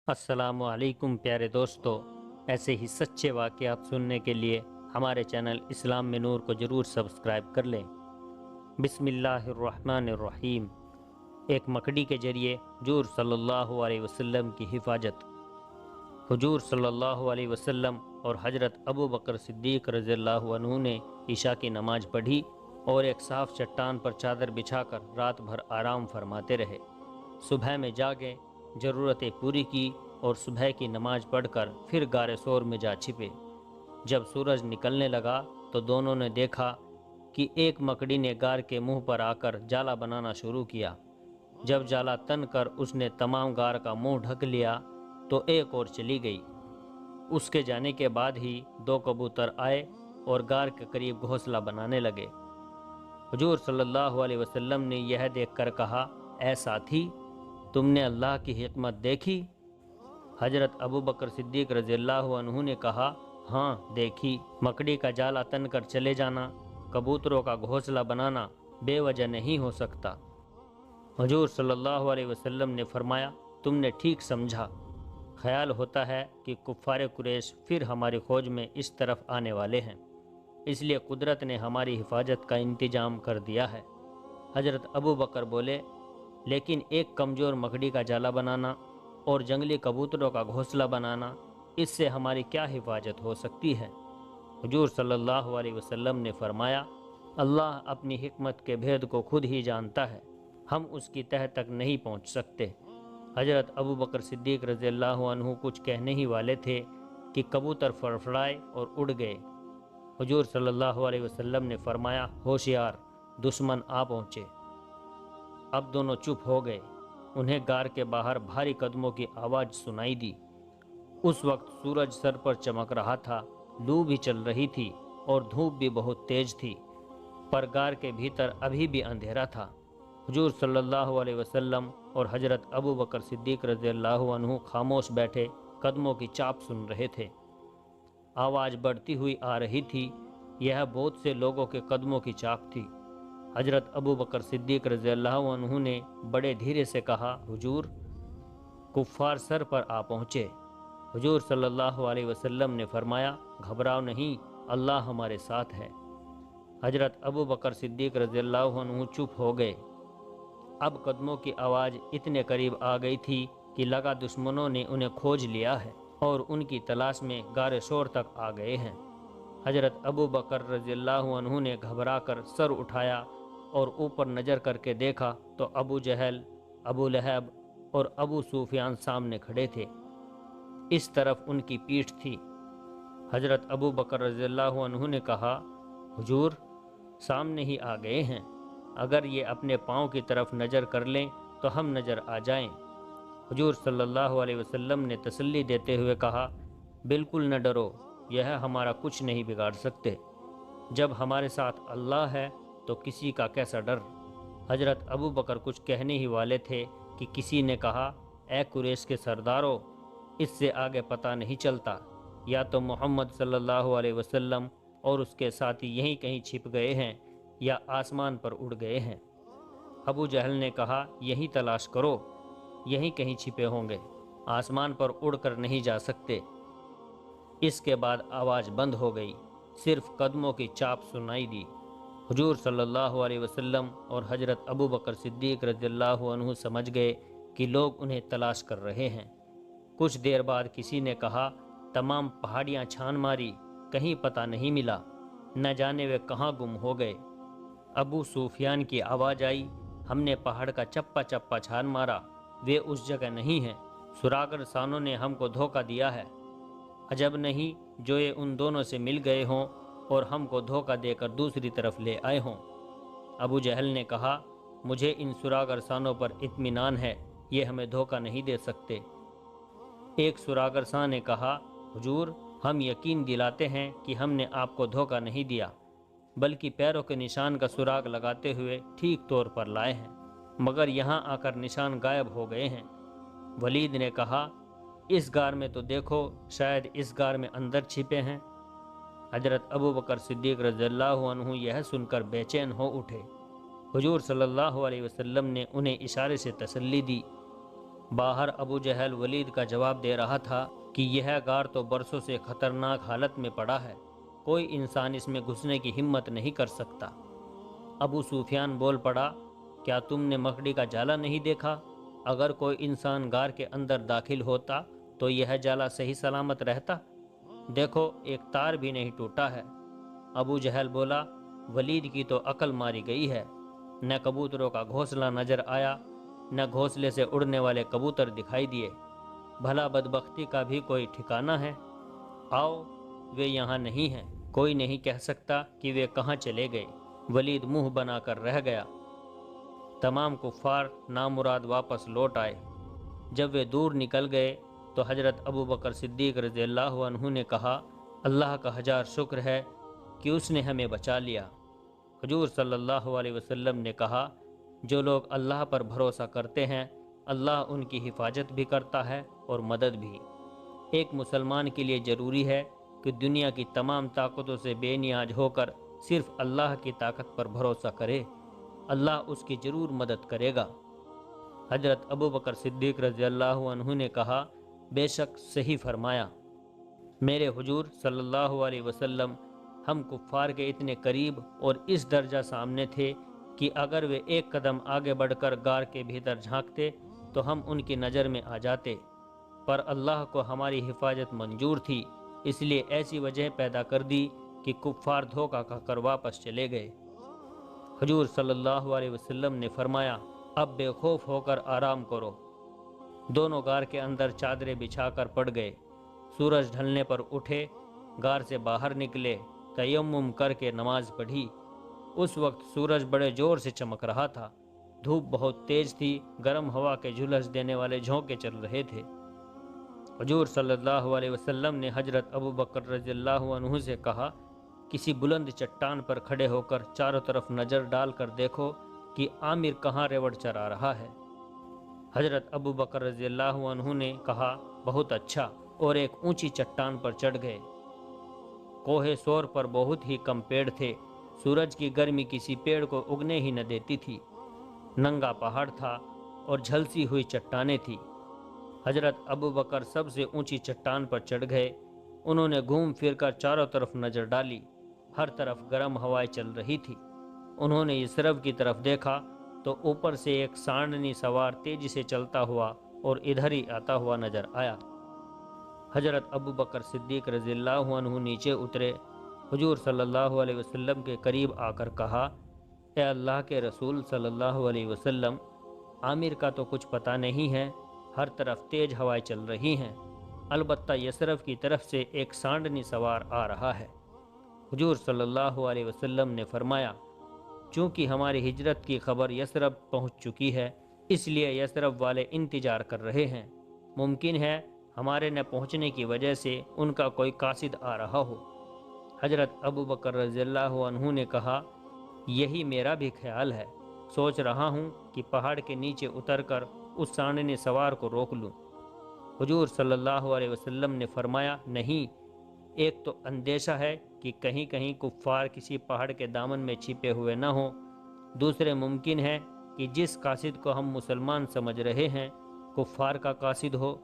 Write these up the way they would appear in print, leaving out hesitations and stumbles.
السلام علیکم پیارے دوستو، ایسے ہی سچے واقعات سننے کے لیے ہمارے چینل اسلام میں نور کو ضرور سبسکرائب کر لیں۔ بسم اللہ الرحمن الرحیم۔ ایک مکڑی کے ذریعے حضور صلی اللہ علیہ وسلم کی حفاظت۔ حضور صلی اللہ علیہ وسلم اور حضرت ابو بکر صدیق رضی اللہ عنہ نے عشاء کی نماز پڑھی اور ایک صاف چٹان پر چادر بچھا کر رات بھر آرام فرماتے رہے۔ صبح میں جاگے، ضرورتیں پوری کی اور صبح کی نماز پڑھ کر پھر غار ثور میں جا چھپے۔ جب سورج نکلنے لگا تو دونوں نے دیکھا کہ ایک مکڑی نے غار کے منہ پر آ کر جالا بنانا شروع کیا۔ جب جالا تن کر اس نے تمام غار کا منہ ڈھک لیا تو ایک اور چلی گئی۔ اس کے جانے کے بعد ہی دو کبوتر آئے اور غار کے قریب گھونسلہ بنانے لگے۔ حضور صلی اللہ علیہ وسلم نے یہ دیکھ کر کہا، اے ساتھی، تم نے اللہ کی حکمت دیکھی؟ حضرت ابو بکر صدیق رضی اللہ عنہ نے کہا، ہاں دیکھی۔ مکڑی کا جالا تن کر چلے جانا، کبوتروں کا گھونسلہ بنانا بے وجہ نہیں ہو سکتا۔ حضور صلی اللہ علیہ وسلم نے فرمایا، تم نے ٹھیک سمجھا۔ خیال ہوتا ہے کہ کفار قریش پھر ہماری کھوج میں اس طرف آنے والے ہیں، اس لیے قدرت نے ہماری حفاظت کا انتظام کر دیا ہے۔ حضرت ابو بکر بولے، لیکن ایک کمزور مکڑی کا جالا بنانا اور جنگلی کبوتروں کا گھونسلہ بنانا، اس سے ہماری کیا حفاظت ہو سکتی ہے؟ حضور صلی اللہ علیہ وسلم نے فرمایا، اللہ اپنی حکمت کے بھید کو خود ہی جانتا ہے، ہم اس کی تہہ تک نہیں پہنچ سکتے۔ حضرت ابو بکر صدیق رضی اللہ عنہ کچھ کہنے ہی والے تھے کہ کبوتر فڑفڑائے اور اڑ گئے۔ حضور صلی اللہ علیہ وسلم نے فرمایا، ہوشیار، دشمن آ پہنچے۔ اب دونوں چپ ہو گئے۔ انہیں غار کے باہر بھاری قدموں کی آواز سنائی دی۔ اس وقت سورج سر پر چمک رہا تھا، لو بھی چل رہی تھی اور دھوپ بھی بہت تیز تھی، پر غار کے بھیتر ابھی بھی اندھیرا تھا۔ حضور صلی اللہ علیہ وسلم اور حضرت ابو بکر صدیق رضی اللہ عنہ خاموش بیٹھے قدموں کی چاپ سن رہے تھے۔ آواز بڑھتی ہوئی آ رہی تھی، یہ بہت سے لوگوں کے قدموں کی چاپ تھی۔ حضرت ابو بکر صدیق رضی اللہ عنہ نے بڑے دھیرے سے کہا، حضور، کفار سر پر آ پہنچے۔ حضور صلی اللہ علیہ وسلم نے فرمایا، گھبراؤ نہیں، اللہ ہمارے ساتھ ہے۔ حضرت ابو بکر صدیق رضی اللہ عنہ چپ ہو گئے۔ اب قدموں کی آواز اتنے قریب آ گئی تھی کہ لگا دشمنوں نے انہیں کھوج لیا ہے اور ان کی تلاش میں غار ثور تک آ گئے ہیں۔ حضرت ابو بکر رضی اللہ عنہ نے گھبرا کر سر اٹھایا اور اوپر نظر کر کے دیکھا تو ابو جہل، ابو لہب اور ابو سفیان سامنے کھڑے تھے۔ اس طرف ان کی پیٹھ تھی۔ حضرت ابو بکر رضی اللہ عنہ نے کہا، حضور، سامنے ہی آ گئے ہیں، اگر یہ اپنے پاؤں کی طرف نظر کر لیں تو ہم نظر آ جائیں۔ حضور صلی اللہ علیہ وسلم نے تسلی دیتے ہوئے کہا، بالکل نہ ڈرو، یہ ہمارا کچھ نہیں بگاڑ سکتے۔ جب ہمارے ساتھ اللہ ہے تو کسی کا کیسا ڈر؟ حضرت ابو بکر کچھ کہنے ہی والے تھے کہ کسی نے کہا، اے قریش کے سردارو، اس سے آگے پتہ نہیں چلتا، یا تو محمد صلی اللہ علیہ وسلم اور اس کے ساتھی یہیں کہیں چھپ گئے ہیں یا آسمان پر اڑ گئے ہیں۔ ابو جہل نے کہا، یہیں تلاش کرو، یہیں کہیں چھپے ہوں گے، آسمان پر اڑ کر نہیں جا سکتے۔ اس کے بعد آواز بند ہو گئی، صرف قدموں کی چاپ سنائی دی۔ حضور صلی اللہ علیہ وسلم اور حضرت ابو بکر صدیق رضی اللہ عنہ سمجھ گئے کہ لوگ انہیں تلاش کر رہے ہیں۔ کچھ دیر بعد کسی نے کہا، تمام پہاڑیاں چھان ماری، کہیں پتہ نہیں ملا، نہ جانے وہ کہاں گم ہو گئے۔ ابو سفیان کی آواز آئی، ہم نے پہاڑ کا چپا چپا چھان مارا، وہ اس جگہ نہیں ہیں، سراغ رسانوں نے ہم کو دھوکہ دیا ہے۔ عجب نہیں جو یہ ان دونوں سے مل گئے ہوں اور ہم کو دھوکہ دے کر دوسری طرف لے آئے ہوں۔ ابو جہل نے کہا، مجھے ان سراغ رسانوں پر اطمینان ہے، یہ ہمیں دھوکہ نہیں دے سکتے۔ ایک سراغ رساں نے کہا، حضور، ہم یقین دلاتے ہیں کہ ہم نے آپ کو دھوکہ نہیں دیا، بلکہ پیروں کے نشان کا سراغ لگاتے ہوئے ٹھیک طور پر لائے ہیں، مگر یہاں آ کر نشان غائب ہو گئے ہیں۔ ولید نے کہا، اس غار میں تو دیکھو، شاید اس غار میں اندر چھپے ہیں۔ حضرت ابو بکر صدیق رضی اللہ عنہ یہ سن کر بے چین ہو اٹھے۔ حضور صلی اللہ علیہ وسلم نے انہیں اشارے سے تسلی دی۔ باہر ابو جہل ولید کا جواب دے رہا تھا کہ یہ غار تو برسوں سے خطرناک حالت میں پڑا ہے، کوئی انسان اس میں گھسنے کی ہمت نہیں کر سکتا۔ ابو سفیان بول پڑا، کیا تم نے مکڑی کا جالا نہیں دیکھا؟ اگر کوئی انسان غار کے اندر داخل ہوتا تو یہ جالا صحیح سلامت رہتا؟ دیکھو ایک تار بھی نہیں ٹوٹا ہے۔ ابو جہل بولا، ولید کی تو عقل ماری گئی ہے، نہ کبوتروں کا گھونسلہ نظر آیا، نہ گھونسلے سے اڑنے والے کبوتر دکھائی دیے، بھلا بدبختی کا بھی کوئی ٹھکانہ ہے؟ آؤ، وہ یہاں نہیں ہیں، کوئی نہیں کہہ سکتا کہ وہ کہاں چلے گئے۔ ولید منہ بنا کر رہ گیا۔ تمام کفار نامراد واپس لوٹ آئے۔ جب وہ دور نکل گئے تو حضرت ابو بکر صدیق رضی اللہ عنہ نے کہا، اللہ کا ہزار شکر ہے کہ اس نے ہمیں بچا لیا۔ حضور صلی اللہ علیہ وسلم نے کہا، جو لوگ اللہ پر بھروسہ کرتے ہیں اللہ ان کی حفاظت بھی کرتا ہے اور مدد بھی۔ ایک مسلمان کے لیے ضروری ہے کہ دنیا کی تمام طاقتوں سے بے نیاز ہو کر صرف اللہ کی طاقت پر بھروسہ کرے، اللہ اس کی ضرور مدد کرے گا۔ حضرت ابو بکر صدیق رضی اللہ عنہ نے کہا، بے شک صحیح فرمایا، میرے حضور صلی اللہ علیہ وسلم ہم کفار کے اتنے قریب اور اس درجہ سامنے تھے کہ اگر وہ ایک قدم آگے بڑھ کر غار کے بھیتر جھانکتے تو ہم ان کی نظر میں آ جاتے، پر اللہ کو ہماری حفاظت منظور تھی، اس لیے ایسی وجہ پیدا کر دی کہ کفار دھوکہ کھا کر واپس چلے گئے۔ حضور صلی اللہ علیہ وسلم نے فرمایا، اب بے خوف ہو کر آرام کرو۔ دونوں غار کے اندر چادریں بچھا کر پڑ گئے۔ سورج ڈھلنے پر اٹھے، غار سے باہر نکلے، تیمم کر کے نماز پڑھی۔ اس وقت سورج بڑے زور سے چمک رہا تھا، دھوپ بہت تیز تھی، گرم ہوا کے جھلس دینے والے جھونکے چل رہے تھے۔ حضور صلی اللہ علیہ وسلم نے حضرت ابو بکر رضی اللہ عنہ سے کہا، کسی بلند چٹان پر کھڑے ہو کر چاروں طرف نظر ڈال کر دیکھو کہ عامر کہاں ریوڑ چرا رہا ہے۔ حضرت ابو بکر رضی اللہ عنہ نے کہا، بہت اچھا، اور ایک اونچی چٹان پر چڑھ گئے۔ کوہ سور پر بہت ہی کم پیڑ تھے، سورج کی گرمی کسی پیڑ کو اگنے ہی نہ دیتی تھی۔ ننگا پہاڑ تھا اور جھلسی ہوئی چٹانیں تھیں۔ حضرت ابو بکر سب سے اونچی چٹان پر چڑھ گئے۔ انہوں نے گھوم پھر کر چاروں طرف نظر ڈالی، ہر طرف گرم ہوائیں چل رہی تھی۔ انہوں نے اس طرف کی طرف دیکھا تو اوپر سے ایک سانڈنی سوار تیزی سے چلتا ہوا اور ادھر ہی آتا ہوا نظر آیا۔ حضرت ابو بکر صدیق رضی اللہ عنہ نیچے اترے، حضور صلی اللہ علیہ وسلم کے قریب آ کر کہا، اے اللہ کے رسول صلی اللہ علیہ وسلم، عامر کا تو کچھ پتہ نہیں ہے، ہر طرف تیز ہوائیں چل رہی ہیں، البتہ یثرب کی طرف سے ایک سانڈنی سوار آ رہا ہے۔ حضور صلی اللہ علیہ وسلم نے فرمایا، چونکہ ہماری ہجرت کی خبر یثرب پہنچ چکی ہے، اس لیے یثرب والے انتظار کر رہے ہیں، ممکن ہے ہمارے نہ پہنچنے کی وجہ سے ان کا کوئی قاصد آ رہا ہو۔ حضرت ابو بکر رضی اللہ عنہ نے کہا، یہی میرا بھی خیال ہے، سوچ رہا ہوں کہ پہاڑ کے نیچے اتر کر اس سانڈنی سوار کو روک لوں۔ حضور صلی اللہ علیہ وسلم نے فرمایا، نہیں، ایک تو اندیشہ ہے کہ کہیں کہیں کفار کسی پہاڑ کے دامن میں چھپے ہوئے نہ ہوں، دوسرے ممکن ہے کہ جس قاصد کو ہم مسلمان سمجھ رہے ہیں کفار کا قاصد ہو۔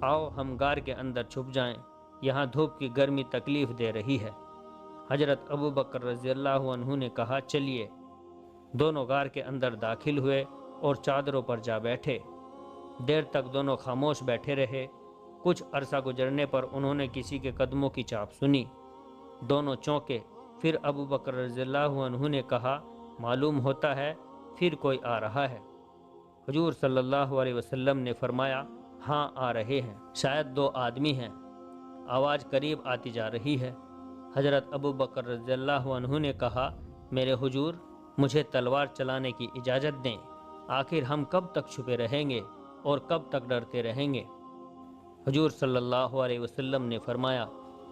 آؤ ہم غار کے اندر چھپ جائیں، یہاں دھوپ کی گرمی تکلیف دے رہی ہے۔ حضرت ابو بکر رضی اللہ عنہ نے کہا، چلیے۔ دونوں غار کے اندر داخل ہوئے اور چادروں پر جا بیٹھے۔ دیر تک دونوں خاموش بیٹھے رہے۔ کچھ عرصہ گزرنے پر انہوں نے کسی کے قدموں کی چاپ سنی۔ دونوں چونکے، پھر ابو بکر رضی اللہ عنہ نے کہا، معلوم ہوتا ہے پھر کوئی آ رہا ہے۔ حضور صلی اللہ علیہ وسلم نے فرمایا، ہاں آ رہے ہیں، شاید دو آدمی ہیں، آواز قریب آتی جا رہی ہے۔ حضرت ابو بکر رضی اللہ عنہ نے کہا، میرے حضور، مجھے تلوار چلانے کی اجازت دیں، آخر ہم کب تک چھپے رہیں گے اور کب تک ڈرتے رہیں گے؟ حضور صلی اللہ علیہ وسلم نے فرمایا،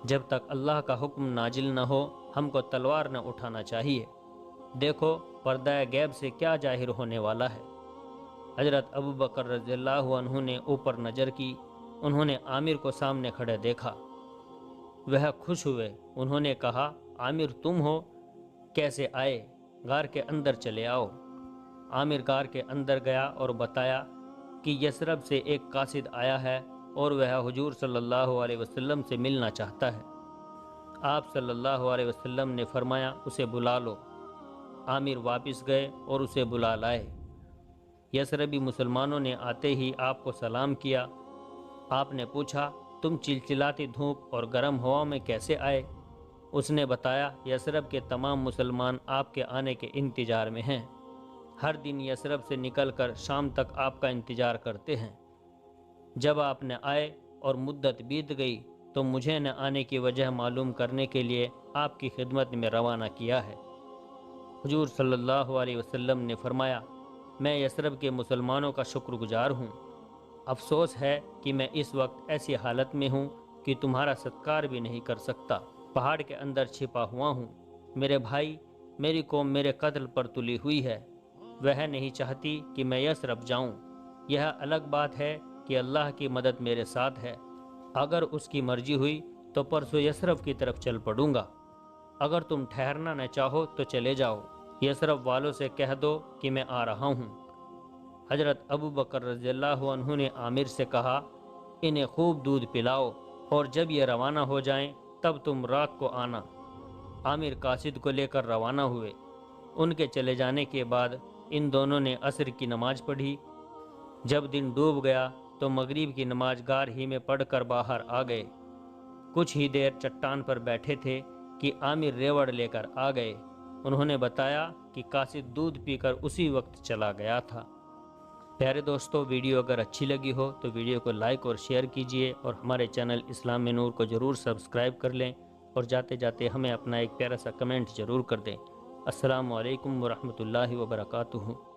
جب تک اللہ کا حکم نازل نہ ہو ہم کو تلوار نہ اٹھانا چاہیے، دیکھو پردہ غیب سے کیا ظاہر ہونے والا ہے۔ حضرت ابو بکر رضی اللہ عنہ نے اوپر نظر کی، انہوں نے عامر کو سامنے کھڑے دیکھا، وہ خوش ہوئے۔ انہوں نے کہا، عامر تم ہو؟ کیسے آئے؟ غار کے اندر چلے آؤ۔ عامر غار کے اندر گیا اور بتایا کہ یثرب سے ایک قاصد آیا ہے اور وہ حضور صلی اللہ علیہ وسلم سے ملنا چاہتا ہے۔ آپ صلی اللہ علیہ وسلم نے فرمایا اسے بلا لو۔ عامر واپس گئے اور اسے بلا لائے۔ یثربی مسلمانوں نے آتے ہی آپ کو سلام کیا۔ آپ نے پوچھا تم چلچلاتی دھوپ اور گرم ہوا میں کیسے آئے؟ اس نے بتایا یثرب کے تمام مسلمان آپ کے آنے کے انتظار میں ہیں، ہر دن یثرب سے نکل کر شام تک آپ کا انتظار کرتے ہیں۔ جب آپ نے آئے اور مدت بیت گئی تو مجھے نہ آنے کی وجہ معلوم کرنے کے لیے آپ کی خدمت میں روانہ کیا ہے۔ حضور صلی اللہ علیہ وسلم نے فرمایا میں یثرب کے مسلمانوں کا شکر گزار ہوں۔ افسوس ہے کہ میں اس وقت ایسی حالت میں ہوں کہ تمہارا ستکار بھی نہیں کر سکتا، پہاڑ کے اندر چھپا ہوا ہوں۔ میرے بھائی، میری قوم میرے قتل پر تلی ہوئی ہے، وہ نہیں چاہتی کہ میں یثرب جاؤں۔ یہ الگ بات ہے کہ اللہ کی مدد میرے ساتھ ہے، اگر اس کی مرضی ہوئی تو پرسوں یثرب کی طرف چل پڑوں گا۔ اگر تم ٹھہرنا نہ چاہو تو چلے جاؤ، یثرب والوں سے کہہ دو کہ میں آ رہا ہوں۔ حضرت ابو بکر رضی اللہ عنہ نے عامر سے کہا انہیں خوب دودھ پلاؤ اور جب یہ روانہ ہو جائیں تب تم رات کو آنا۔ عامر قاصد کو لے کر روانہ ہوئے۔ ان کے چلے جانے کے بعد ان دونوں نے عصر کی نماز پڑھی۔ جب دن ڈوب گیا تو مغرب کی نماز گار ہی میں پڑھ کر باہر آ گئے۔ کچھ ہی دیر چٹان پر بیٹھے تھے کہ عامر ریوڑ لے کر آ گئے۔ انہوں نے بتایا کہ قاصد دودھ پی کر اسی وقت چلا گیا تھا۔ پیارے دوستو، ویڈیو اگر اچھی لگی ہو تو ویڈیو کو لائک اور شیئر کیجئے اور ہمارے چینل اسلام میں نور کو ضرور سبسکرائب کر لیں اور جاتے جاتے ہمیں اپنا ایک پیارا سا کمنٹ ضرور کر دیں۔ السلام علیکم ورحمۃ اللہ وبرکاتہ۔